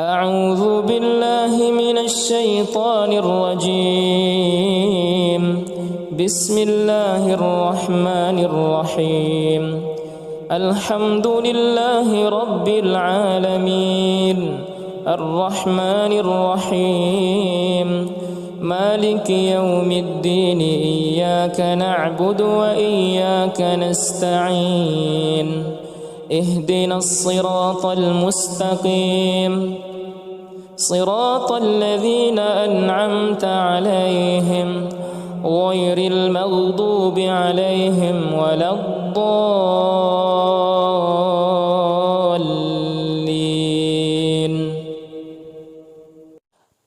أعوذ بالله من الشيطان الرجيم. بسم الله الرحمن الرحيم. الحمد لله رب العالمين الرحمن الرحيم مالك يوم الدين إياك نعبد وإياك نستعين اهدنا الصراط المستقيم صراط الذين أنعمت عليهم غير المغضوب عليهم ولا الضالين.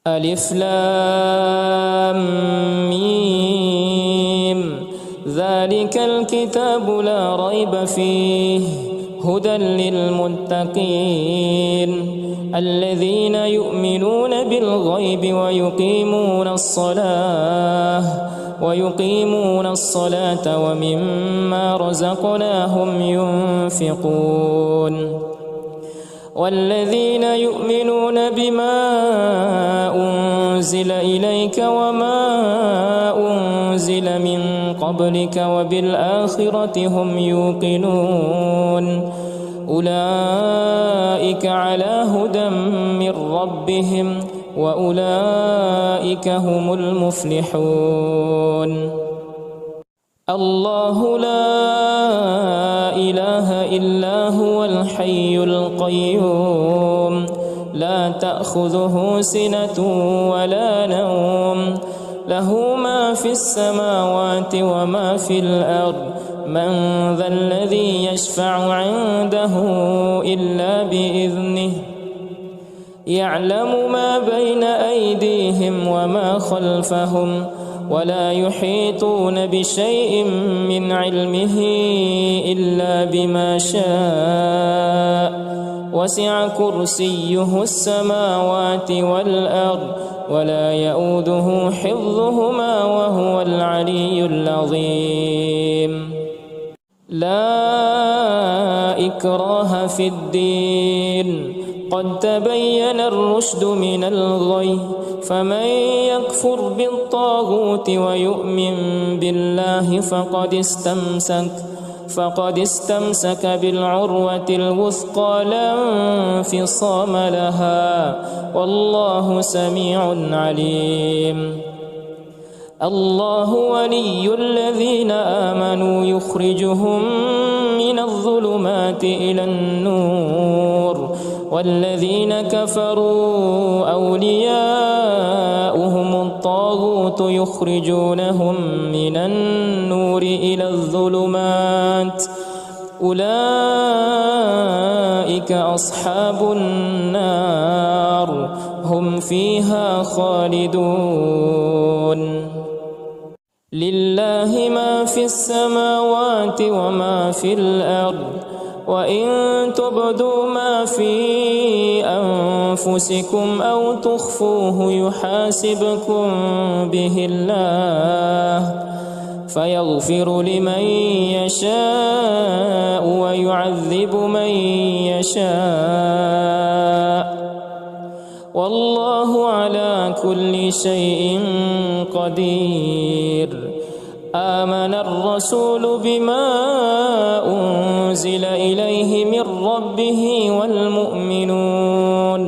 ألف لام ميم ذلك الكتاب لا ريب فيه هدى للمتقين الذين يؤمنون بالغيب ويقيمون الصلاة ومما رزقناهم ينفقون والذين يؤمنون بما أنزل إليك وما أنزل من قبلك وبالآخرة هم يوقنون أولئك على هدى من ربهم وأولئك هم المفلحون. الله لا إله إلا هو الحي القيوم لا تأخذه سنة ولا نوم له ما في السماوات وما في الأرض من ذا الذي يشفع عنده إلا بإذنه يعلم ما بين أيديهم وما خلفهم ولا يحيطون بشيء من علمه إلا بما شاء وسع كرسيه السماوات والأرض ولا يؤوده حفظهما وهو العلي العظيم. لا إكراه في الدين قد تبين الرشد من الغي فمن يكفر بالطاغوت ويؤمن بالله فقد استمسك بالعروة الوثقى لا انفصام لها والله سميع عليم. الله ولي الذين آمنوا يخرجهم من الظلمات إلى النور والذين كفروا أولياؤهم الطاغوت يخرجونهم من النور إلى الظلمات أولئك أصحاب النار هم فيها خالدون. لله ما في السماوات وما في الأرض وإن تبدوا ما في أنفسكم أو تخفوه يحاسبكم به الله فيغفر لمن يشاء ويعذب من يشاء والله على كل شيء قدير. آمن الرسول بما أنزل إليه من ربه والمؤمنون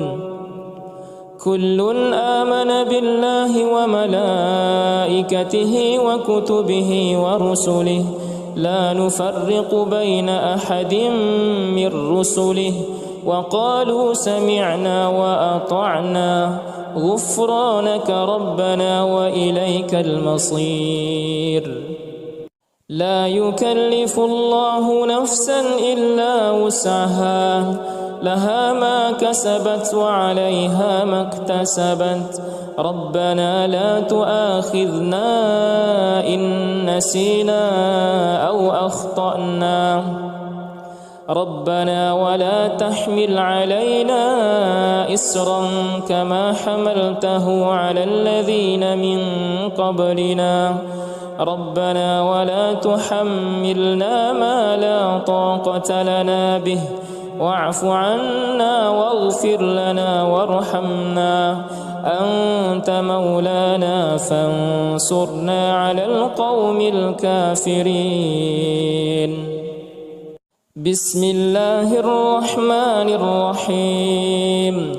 كل آمن بالله وملائكته وكتبه ورسله لا نفرق بين أحد من رسله وقالوا سمعنا وأطعنا غفرانك ربنا وإليك المصير. لا يكلف الله نفسا إلا وسعها لها ما كسبت وعليها ما اكتسبت ربنا لا تؤاخذنا إن نسينا أو أخطأنا ربنا ولا تحمل علينا إسرا كما حملته على الذين من قبلنا ربنا ولا تحملنا ما لا طاقة لنا به واعف عنا واغفر لنا وارحمنا، أنت مولانا فانصرنا على القوم الكافرين. بسم الله الرحمن الرحيم.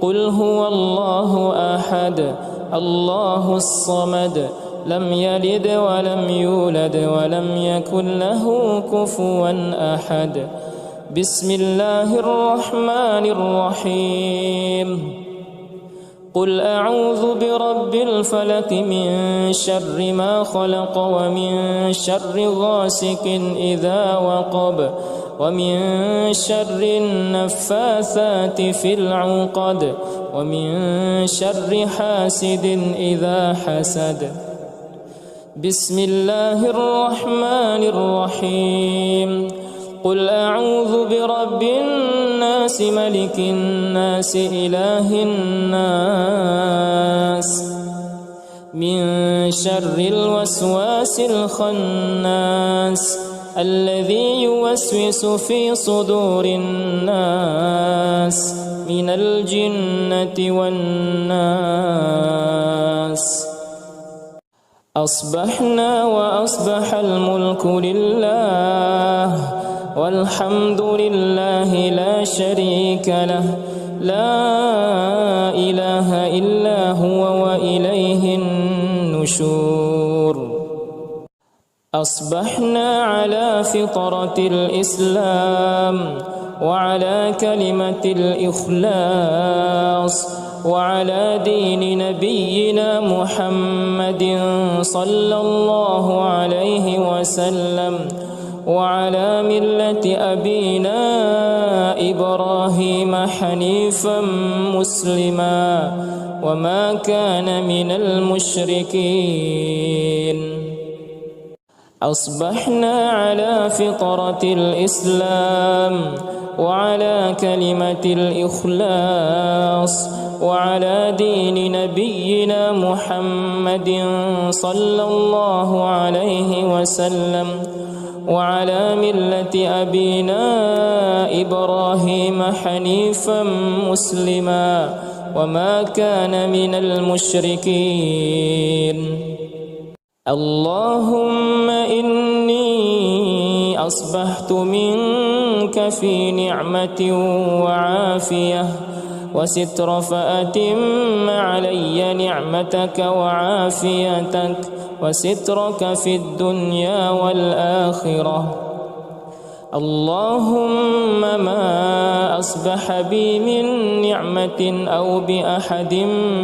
قل هو الله أحد الله الصمد لم يلد ولم يولد ولم يكن له كفوا أحد. بسم الله الرحمن الرحيم. قل أعوذ برب الفلق من شر ما خلق ومن شر غاسق إذا وقب ومن شر النفاثات في العقد ومن شر حاسد إذا حسد. بسم الله الرحمن الرحيم. قل أعوذ برب الناس ملك الناس إله الناس من شر الوسواس الخناس الذي يوسوس في صدور الناس من الجنة والناس. أصبحنا وأصبح الملك لله والحمد لله لا شريك له، لا إله إلا هو وإليه النشور. أصبحنا على فطرة الإسلام وعلى كلمة الإخلاص وعلى دين نبينا محمد صلى الله عليه وسلم وعلى ملة أبينا إبراهيم حنيفا مسلما وما كان من المشركين. أصبحنا على فطرة الإسلام وعلى كلمة الإخلاص وعلى دين نبينا محمد صلى الله عليه وسلم وعلى ملة أبينا إبراهيم حنيفا مسلما وما كان من المشركين. اللهم إني أصبحت منك في نعمة وعافية وستر، فأتم علي نعمتك وعافيتك وسترك في الدنيا والآخرة. اللهم ما أصبح بي من نعمة أو بأحد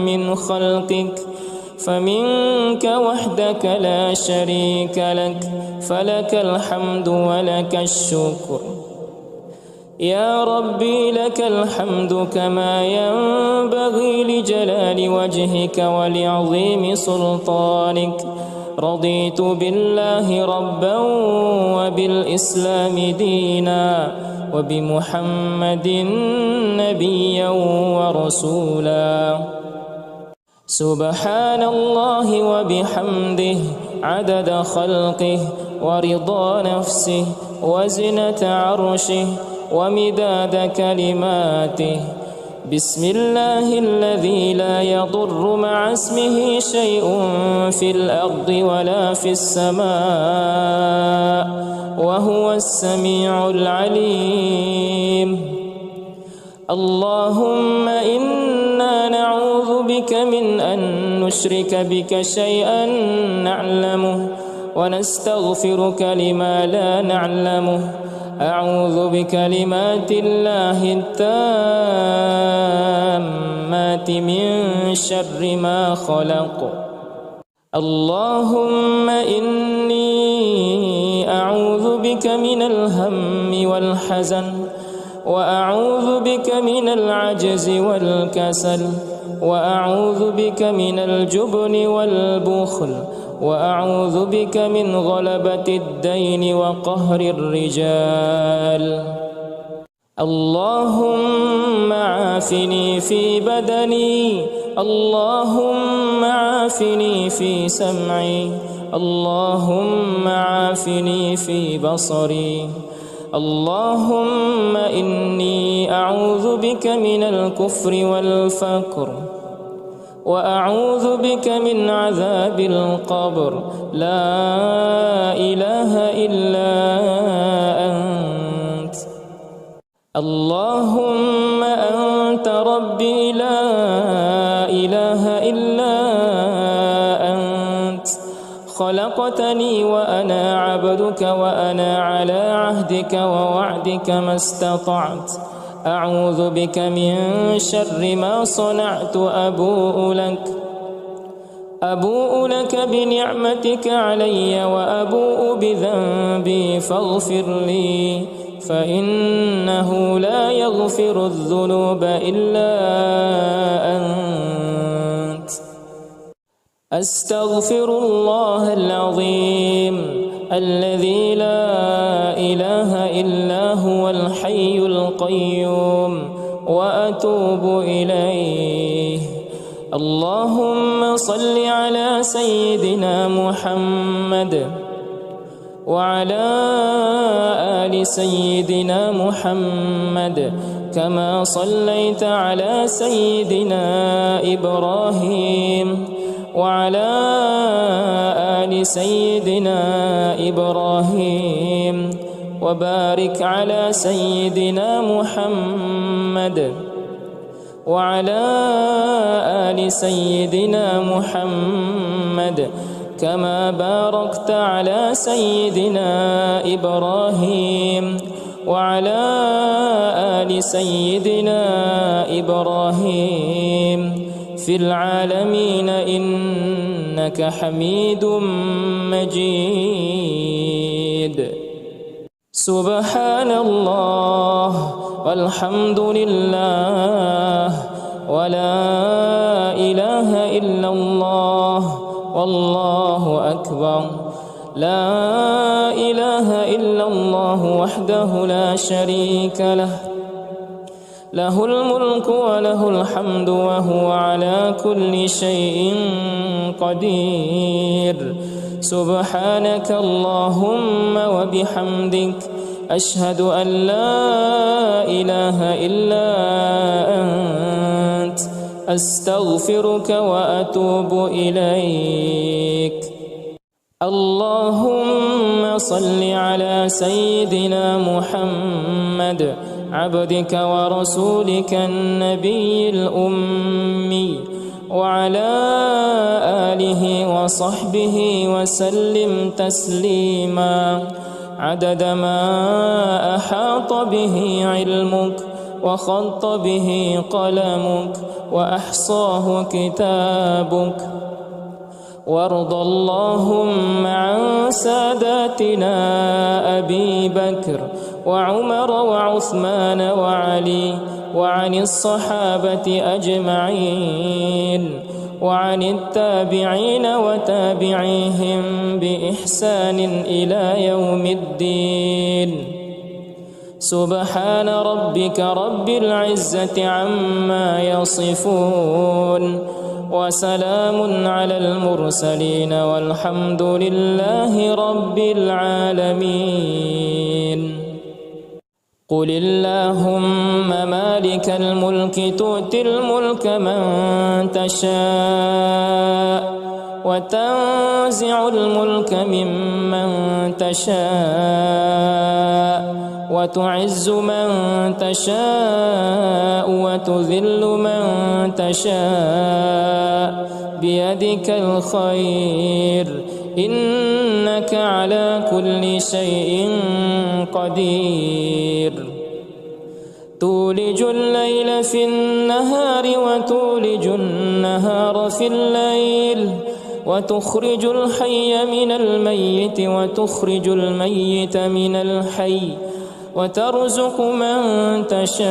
من خلقك فمنك وحدك لا شريك لك، فلك الحمد ولك الشكر. يا ربي لك الحمد كما ينبغي لجلال وجهك ولعظيم سلطانك. رضيت بالله ربا وبالإسلام دينا وبمحمد نبيا ورسولا. سبحان الله وبحمده عدد خلقه ورضا نفسه وزنة عرشه ومداد كلماته. بسم الله الذي لا يضر مع اسمه شيء في الأرض ولا في السماء وهو السميع العليم. اللهم إنا نعوذ بك من أن نشرك بك شيئا نعلمه ونستغفرك لما لا نعلمه. أعوذ بكلمات الله التامات من شر ما خلق. اللهم إني أعوذ بك من الهم والحزن وأعوذ بك من العجز والكسل وأعوذ بك من الجبن والبخل وأعوذ بك من غلبة الدين وقهر الرجال. اللهم عافني في بدني، اللهم عافني في سمعي، اللهم عافني في بصري، اللهم إني أعوذ بك من الكفر والفقر وأعوذ بك من عذاب القبر لا إله إلا أنت اللهم أنت ربي لا إله إلا أنت خلقتني وأنا عبدك وأنا على عهدك ووعدك ما استطعت أعوذ بك من شر ما صنعت أبوء لك بنعمتك علي وأبوء بذنبي فاغفر لي فإنه لا يغفر الذنوب إلا أنت أستغفر الله العظيم الذي لا إله إلا هو الحي القيوم وأتوب إليه اللهم صل على سيدنا محمد وعلى آل سيدنا محمد كما صليت على سيدنا إبراهيم وعلى آل سيدنا إبراهيم وبارك على سيدنا محمد وعلى آل سيدنا محمد كما باركت على سيدنا إبراهيم وعلى آل سيدنا إبراهيم في العالمين إنك حميد مجيد سبحان الله والحمد لله ولا إله إلا الله والله أكبر لا إله إلا الله وحده لا شريك له له الملك وله الحمد وهو على كل شيء قدير سبحانك اللهم وبحمدك أشهد أن لا إله إلا أنت أستغفرك وأتوب إليك اللهم صل على سيدنا محمد عبدك ورسولك النبي الأمي وعلى آله وصحبه وسلم تسليما عدد ما أحاط به علمك وخط به قلمك وأحصاه كتابك وارض اللهم عن ساداتنا أبي بكر وعمر وعثمان وعلي وعن الصحابة أجمعين وعن التابعين وتابعيهم بإحسان إلى يوم الدين سبحان ربك رب العزة عما يصفون وسلام على المرسلين والحمد لله رب العالمين قل اللهم مالك الملك تؤتي الملك من تشاء وتنزع الملك ممن تشاء وتعز من تشاء وتذل من تشاء بيدك الخير إنك على كل شيء قدير تولج الليل في النهار وتولج النهار في الليل وتخرج الحي من الميت وتخرج الميت من الحي وترزق من تشاء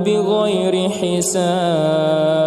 بغير حساب